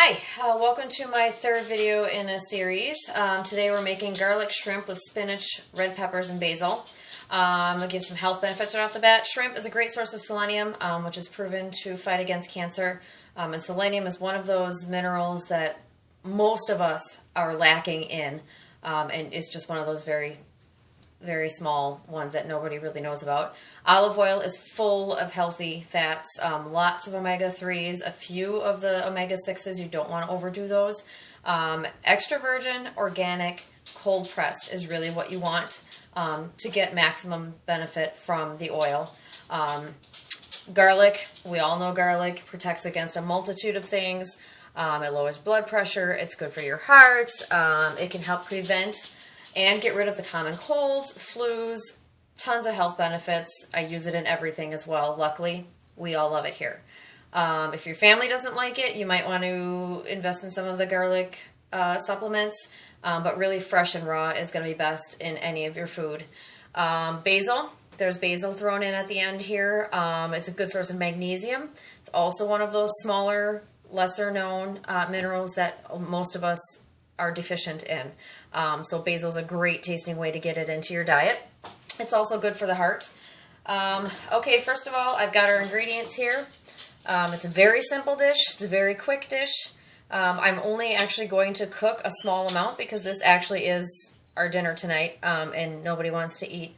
Hi, welcome to my third video in a series. Today we're making garlic shrimp with spinach, red peppers, and basil. I'll give some health benefits right off the bat. Shrimp is a great source of selenium, which is proven to fight against cancer. And selenium is one of those minerals that most of us are lacking in, and it's just one of those very small ones that nobody really knows about. Olive oil is full of healthy fats, lots of omega-3s, a few of the omega-6s. You don't want to overdo those. Extra virgin, organic, cold pressed is really what you want to get maximum benefit from the oil. Garlic, we all know garlic protects against a multitude of things. It lowers blood pressure. It's good for your heart. It can help prevent and get rid of the common colds, flus, tons of health benefits. I use it in everything as well. Luckily, we all love it here. If your family doesn't like it, you might want to invest in some of the garlic supplements, but really fresh and raw is going to be best in any of your food. Basil, there's basil thrown in at the end here. It's a good source of magnesium. It's also one of those smaller, lesser known minerals that most of us are deficient in. So basil is a great tasting way to get it into your diet. It's also good for the heart. Okay, first of all, I've got our ingredients here. It's a very simple dish. It's a very quick dish. I'm only actually going to cook a small amount because this actually is our dinner tonight, and nobody wants to eat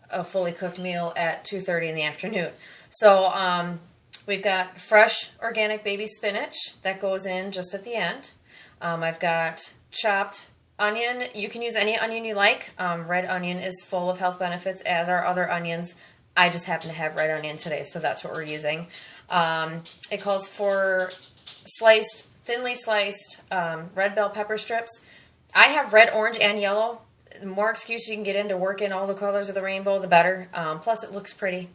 a fully cooked meal at 2:30 in the afternoon. So we've got fresh organic baby spinach that goes in just at the end. I've got chopped onion. You can use any onion you like. Red onion is full of health benefits, as are other onions. I just happen to have red onion today, so that's what we're using. It calls for thinly sliced red bell pepper strips. I have red, orange, and yellow. The more excuse you can get in to work in all the colors of the rainbow, the better. Plus, it looks pretty.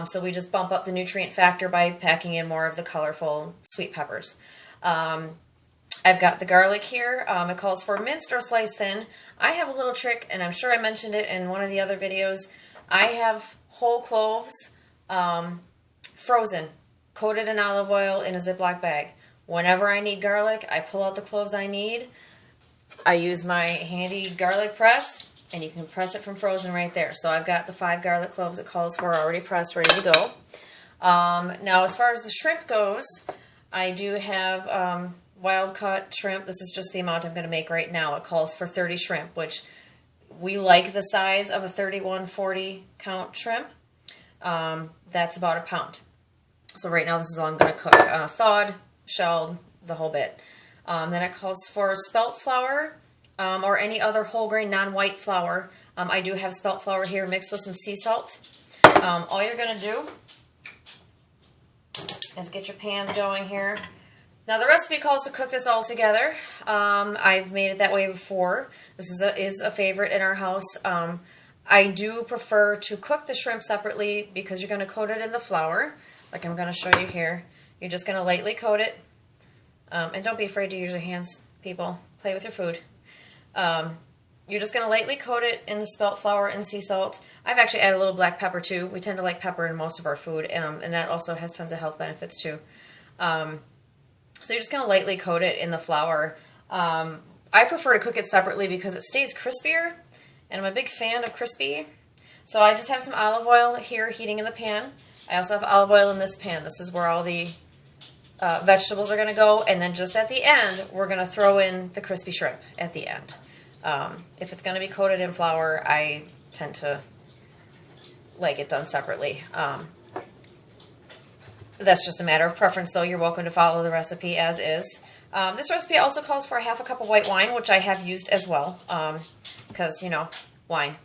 So we just bump up the nutrient factor by packing in more of the colorful sweet peppers. I've got the garlic here. It calls for minced or sliced thin. I have a little trick, and I'm sure I mentioned it in one of the other videos. I have whole cloves frozen, coated in olive oil in a Ziploc bag. Whenever I need garlic, I pull out the cloves I need. I use my handy garlic press, and you can press it from frozen right there. So I've got the 5 garlic cloves it calls for already pressed, ready to go. Now, as far as the shrimp goes, I do have wild caught shrimp. This is just the amount I'm going to make right now. It calls for 30 shrimp, which we like the size of a 31-40 count shrimp. That's about a pound. So right now this is all I'm going to cook. Thawed, shelled, the whole bit. Then it calls for spelt flour or any other whole grain non-white flour. I do have spelt flour here mixed with some sea salt. All you're going to do is get your pan going here. Now the recipe calls to cook this all together. I've made it that way before. This is a favorite in our house. I do prefer to cook the shrimp separately because you're going to coat it in the flour, like I'm going to show you here. You're just going to lightly coat it. And don't be afraid to use your hands, people. Play with your food. You're just going to lightly coat it in the spelt flour and sea salt. I've actually added a little black pepper too. We tend to like pepper in most of our food, and that also has tons of health benefits too. So you're just going to lightly coat it in the flour. I prefer to cook it separately because it stays crispier, and I'm a big fan of crispy. So I just have some olive oil here heating in the pan. I also have olive oil in this pan. This is where all the vegetables are going to go, and then just at the end, we're going to throw in the crispy shrimp at the end. If it's going to be coated in flour, I tend to like it done separately. That's just a matter of preference, though. You're welcome to follow the recipe as is. This recipe also calls for a half a cup of white wine, which I have used as well, because, you know, wine.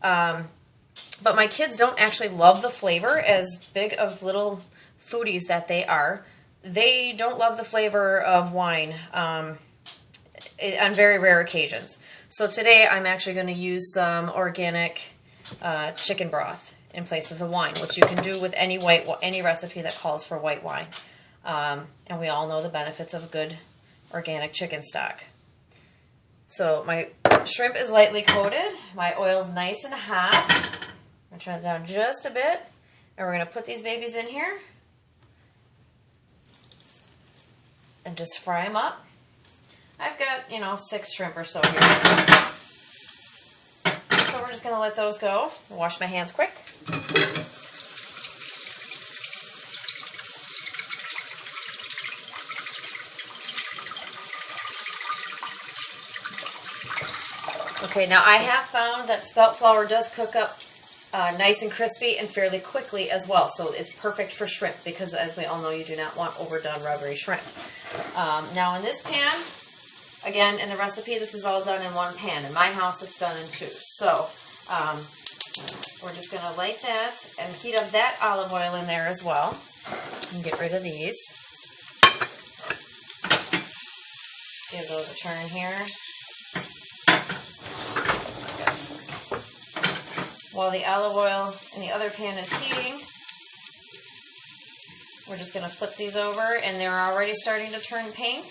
But my kids don't actually love the flavor, as big of little foodies that they are. They don't love the flavor of wine on very rare occasions. So today I'm actually going to use some organic chicken broth in place of the wine, which you can do with any recipe that calls for white wine. And we all know the benefits of a good organic chicken stock. So my shrimp is lightly coated. My oil's nice and hot. I'm going to turn it down just a bit. And we're going to put these babies in here. and just fry them up. I've got, 6 shrimp or so here. So we're just going to let those go. Wash my hands quick. Okay, now I have found that spelt flour does cook up nice and crispy and fairly quickly as well. So it's perfect for shrimp because, as we all know, you do not want overdone rubbery shrimp. Now in this pan, again, in the recipe, this is all done in one pan. In my house, it's done in 2. So we're just going to light that and heat up that olive oil in there as well. And get rid of these. Give those a turn here. While the olive oil in the other pan is heating, we're just going to flip these over, and they're already starting to turn pink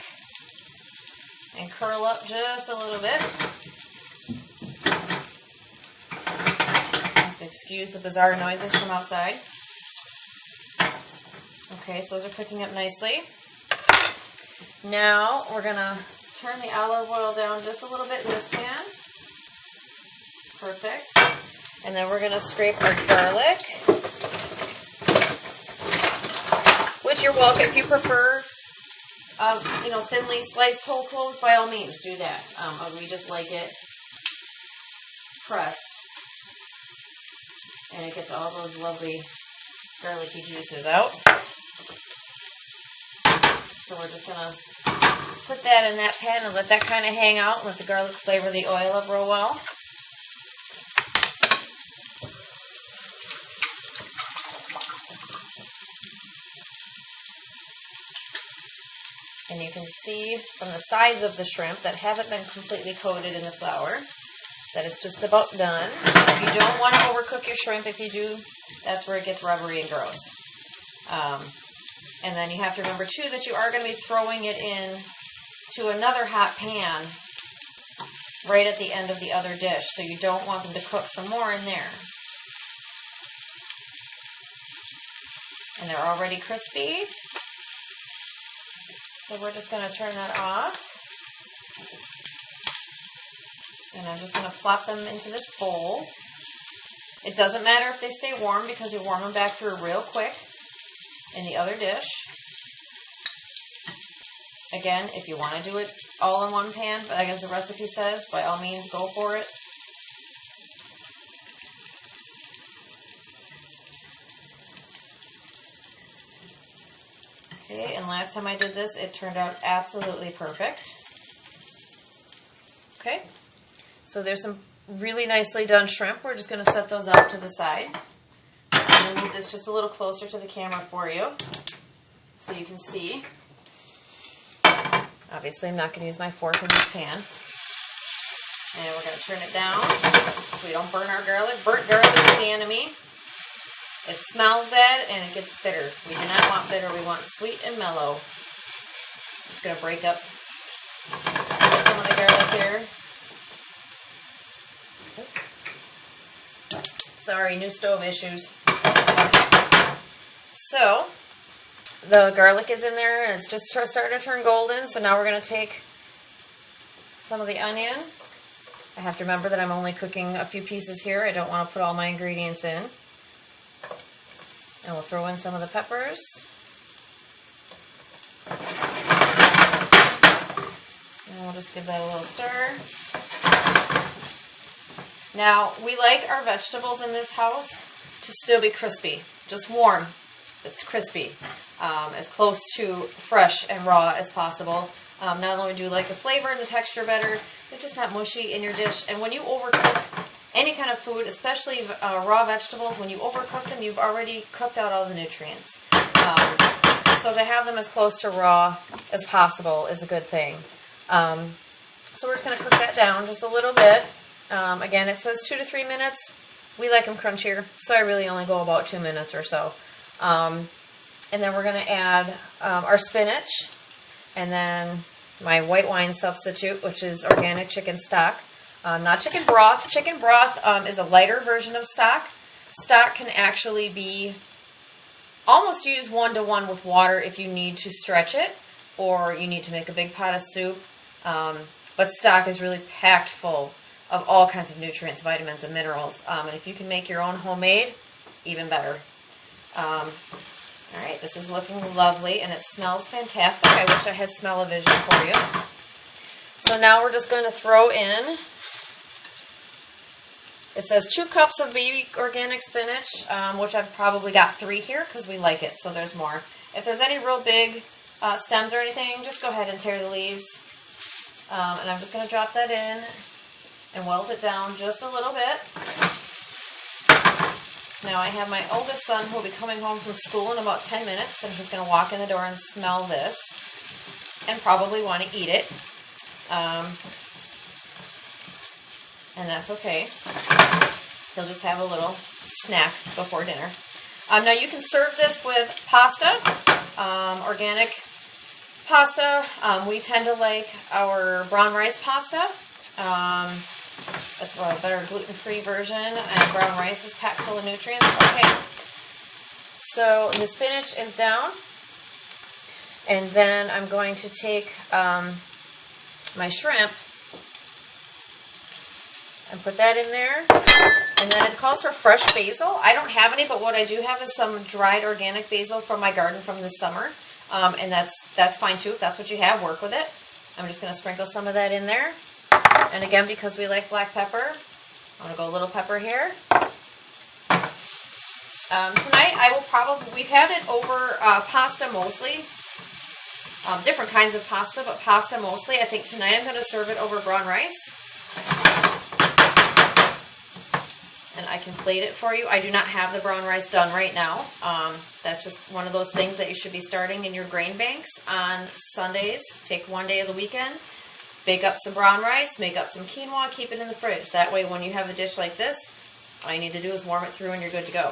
and curl up just a little bit. Have to excuse the bizarre noises from outside. Okay, so those are cooking up nicely. Now we're going to turn the olive oil down just a little bit in this pan. Perfect. And then we're going to scrape our garlic, which you're welcome. If you prefer, thinly sliced whole cloves, by all means, do that. We just like it pressed, and it gets all those lovely garlicky juices out. So we're just going to put that in that pan and let that kind of hang out and let the garlic flavor the oil up real well. And you can see from the sides of the shrimp that haven't been completely coated in the flour that it's just about done. You don't want to overcook your shrimp. If you do, that's where it gets rubbery and gross. And then you have to remember too that you are going to be throwing it in to another hot pan right at the end of the other dish. So you don't want them to cook some more in there. And they're already crispy. So we're just going to turn that off. And I'm just going to plop them into this bowl. It doesn't matter if they stay warm because we warm them back through real quick in the other dish. Again, if you want to do it all in one pan, but as the recipe says, by all means, go for it. Okay, and last time I did this, it turned out absolutely perfect. Okay, so there's some really nicely done shrimp. We're just going to set those up to the side. I'm going to move this just a little closer to the camera for you so you can see. Obviously, I'm not going to use my fork in this pan. And we're going to turn it down so we don't burn our garlic. Burnt garlic is the enemy. It smells bad and it gets bitter. We do not want bitter. We want sweet and mellow. I'm just going to break up some of the garlic here. Oops. Sorry, new stove issues. So, the garlic is in there and it's just starting to turn golden. So now we're going to take some of the onion. I have to remember that I'm only cooking a few pieces here. I don't want to put all my ingredients in. And we'll throw in some of the peppers. And we'll just give that a little stir. Now, we like our vegetables in this house to still be crispy. Just warm. It's crispy. As close to fresh and raw as possible. Not only do you like the flavor and the texture better, they're just not mushy in your dish. And when you overcook any kind of food, especially raw vegetables, when you overcook them, you've already cooked out all the nutrients. So to have them as close to raw as possible is a good thing. So we're just going to cook that down just a little bit. Again, it says 2 to 3 minutes. We like them crunchier, so I really only go about 2 minutes or so. And then we're going to add our spinach, and then my white wine substitute, which is organic chicken stock. Not chicken broth. Chicken broth is a lighter version of stock. Stock can actually be almost used 1-to-1 with water if you need to stretch it. or you need to make a big pot of soup. But stock is really packed full of all kinds of nutrients, vitamins, and minerals. And if you can make your own homemade, even better. All right, this is looking lovely, and it smells fantastic. I wish I had smell-o-vision for you. So now we're just going to throw in, it says 2 cups of baby organic spinach, which I've probably got 3 here because we like it, so there's more. If there's any real big stems or anything, just go ahead and tear the leaves. And I'm just going to drop that in and weld it down just a little bit. Now I have my oldest son who will be coming home from school in about 10 minutes, and he's going to walk in the door and smell this and probably want to eat it. And that's okay. He'll just have a little snack before dinner. Now you can serve this with pasta, organic pasta. We tend to like our brown rice pasta. That's a better gluten-free version, and brown rice is packed full of nutrients. Okay, so the spinach is down, and then I'm going to take my shrimp and put that in there, and then it calls for fresh basil. I don't have any, but what I do have is some dried organic basil from my garden from this summer, and that's fine too. If that's what you have, work with it. I'm just going to sprinkle some of that in there. And again, because we like black pepper, I'm going to go a little pepper here. Tonight, we've had it over pasta mostly. Different kinds of pasta, but pasta mostly. I think tonight I'm going to serve it over brown rice. And I can plate it for you. I do not have the brown rice done right now. That's just one of those things that you should be starting in your grain banks on Sundays. Take one day of the weekend. Bake up some brown rice, make up some quinoa, keep it in the fridge. That way when you have a dish like this, all you need to do is warm it through and you're good to go.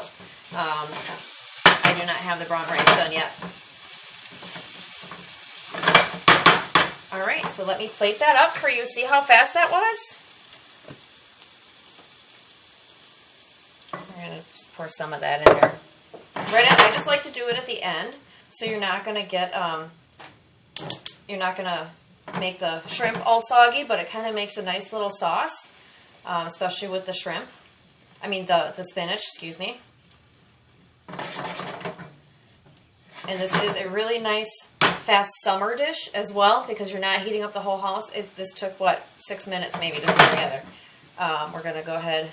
I do not have the brown rice done yet. Alright, so let me plate that up for you. See how fast that was? I'm going to just pour some of that in there. I just like to do it at the end, so you're not going to get, make the shrimp all soggy, but it kind of makes a nice little sauce, especially with the shrimp. I mean the spinach, excuse me. And this is a really nice, fast summer dish as well, because you're not heating up the whole house. This took, what, 6 minutes maybe to put together. We're going to go ahead,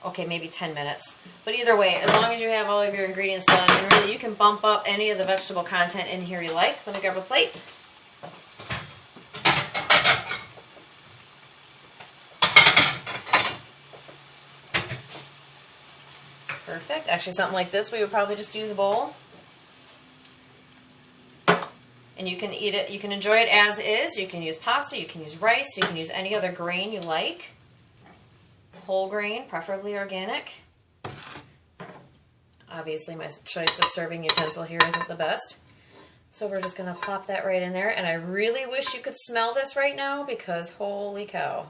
okay, maybe 10 minutes. But either way, as long as you have all of your ingredients done, and really you can bump up any of the vegetable content in here you like. Let me grab a plate. Perfect. Actually, something like this, we would probably just use a bowl. And you can eat it, you can enjoy it as is. You can use pasta, you can use rice, you can use any other grain you like. Whole grain, preferably organic. Obviously, my choice of serving utensil here isn't the best. So we're just going to plop that right in there. And I really wish you could smell this right now, because holy cow.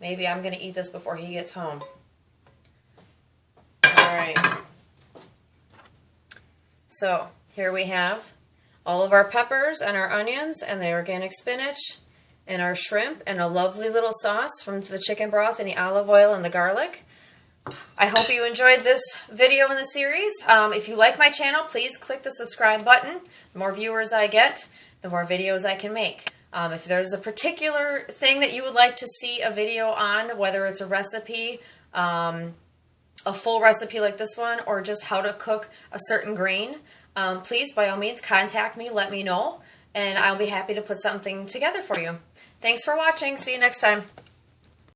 Maybe I'm going to eat this before he gets home. Alright, so here we have all of our peppers and our onions and the organic spinach and our shrimp and a lovely little sauce from the chicken broth and the olive oil and the garlic. I hope you enjoyed this video in the series. If you like my channel, please click the subscribe button. The more viewers I get, the more videos I can make. If there's a particular thing that you would like to see a video on, whether it's a recipe, a full recipe like this one, or just how to cook a certain grain, please, by all means, contact me, let me know, and I'll be happy to put something together for you. Thanks for watching. See you next time.